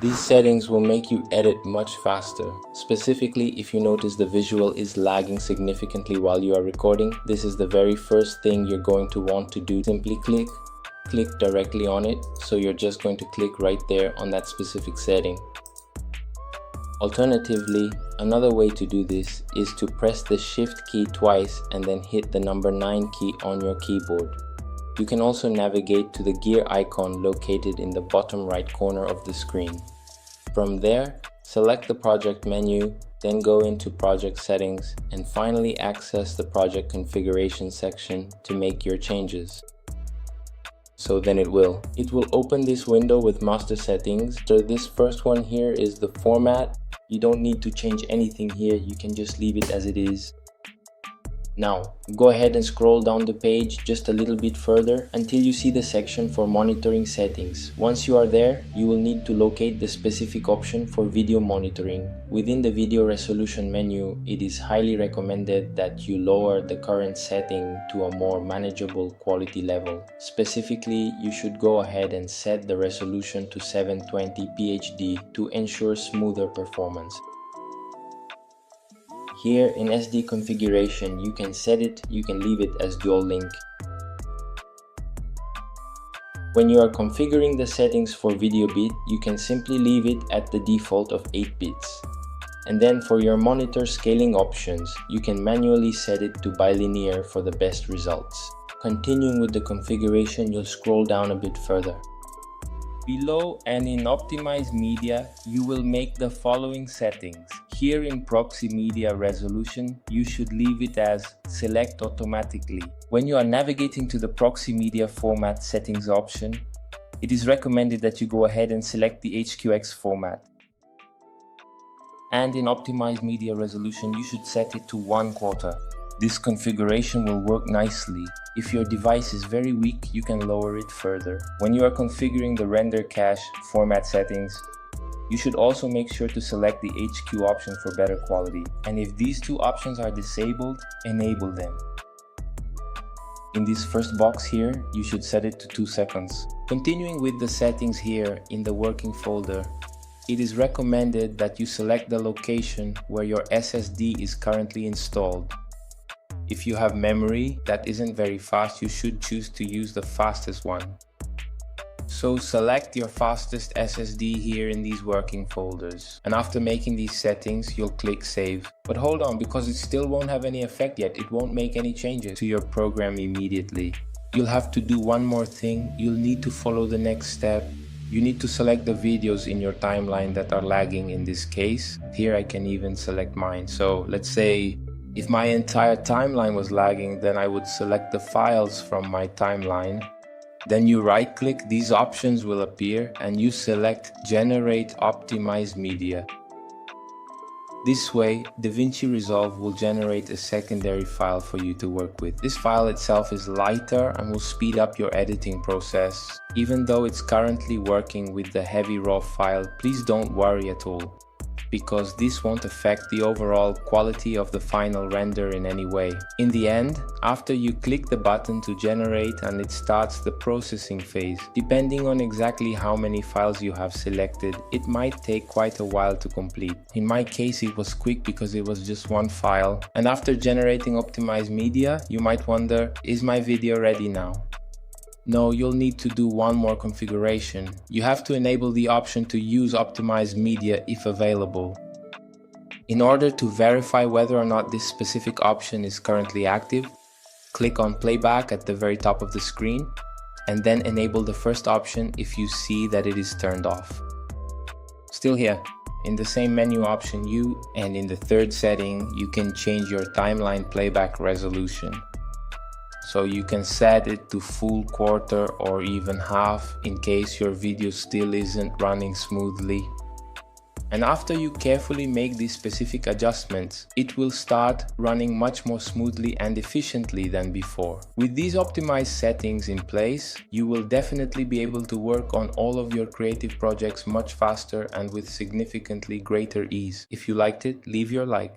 These settings will make you edit much faster. Specifically, if you notice the visual is lagging significantly while you are recording, this is the very first thing you're going to want to do. Simply click directly on it, so you're just going to click right there on that specific setting. Alternatively, another way to do this is to press the Shift key twice and then hit the number 9 key on your keyboard. You can also navigate to the gear icon located in the bottom right corner of the screen. From there, select the project menu, then go into project settings and finally access the project configuration section to make your changes. So then it will open this window with master settings. So this first one here is the format. You don't need to change anything here, you can just leave it as it is. Now, go ahead and scroll down the page just a little bit further until you see the section for monitoring settings. Once you are there, you will need to locate the specific option for video monitoring. Within the video resolution menu, it is highly recommended that you lower the current setting to a more manageable quality level. Specifically, you should go ahead and set the resolution to 720p HD to ensure smoother performance. Here in SD configuration, you can set it, you can leave it as dual link. When you are configuring the settings for video bit, you can simply leave it at the default of 8 bits. And then for your monitor scaling options, you can manually set it to bilinear for the best results. Continuing with the configuration, you'll scroll down a bit further. Below and in Optimize Media, you will make the following settings. Here in Proxy Media Resolution, you should leave it as Select Automatically. When you are navigating to the Proxy Media Format Settings option, it is recommended that you go ahead and select the HQX format. And in Optimize Media Resolution, you should set it to 1/4. This configuration will work nicely. If your device is very weak, you can lower it further. When you are configuring the render cache format settings, you should also make sure to select the HQ option for better quality. And if these two options are disabled, enable them. In this first box here, you should set it to 2 seconds. Continuing with the settings here in the working folder, it is recommended that you select the location where your SSD is currently installed. If you have memory that isn't very fast, you should choose to use the fastest one. So select your fastest SSD here in these working folders. And after making these settings, you'll click Save. But hold on, because it still won't have any effect yet. It won't make any changes to your program immediately. You'll have to do one more thing. You'll need to follow the next step. You need to select the videos in your timeline that are lagging in this case. Here I can even select mine. So let's say if my entire timeline was lagging, then I would select the files from my timeline. Then you right click, these options will appear and you select Generate Optimized Media. This way, Davinci Resolve will generate a secondary file for you to work with. This file itself is lighter and will speed up your editing process. Even though it's currently working with the heavy raw file, please don't worry at all, because this won't affect the overall quality of the final render in any way. In the end, after you click the button to generate and it starts the processing phase, depending on exactly how many files you have selected, it might take quite a while to complete. In my case, it was quick because it was just one file. And after generating optimized media, you might wonder, is my video ready now? No, you'll need to do one more configuration. You have to enable the option to use optimized media if available. In order to verify whether or not this specific option is currently active, click on playback at the very top of the screen and then enable the first option if you see that it is turned off. Still here, in the same menu option and in the third setting, you can change your timeline playback resolution. So you can set it to full quarter or even half in case your video still isn't running smoothly. And after you carefully make these specific adjustments, it will start running much more smoothly and efficiently than before. With these optimized settings in place, you will definitely be able to work on all of your creative projects much faster and with significantly greater ease. If you liked it, leave your like.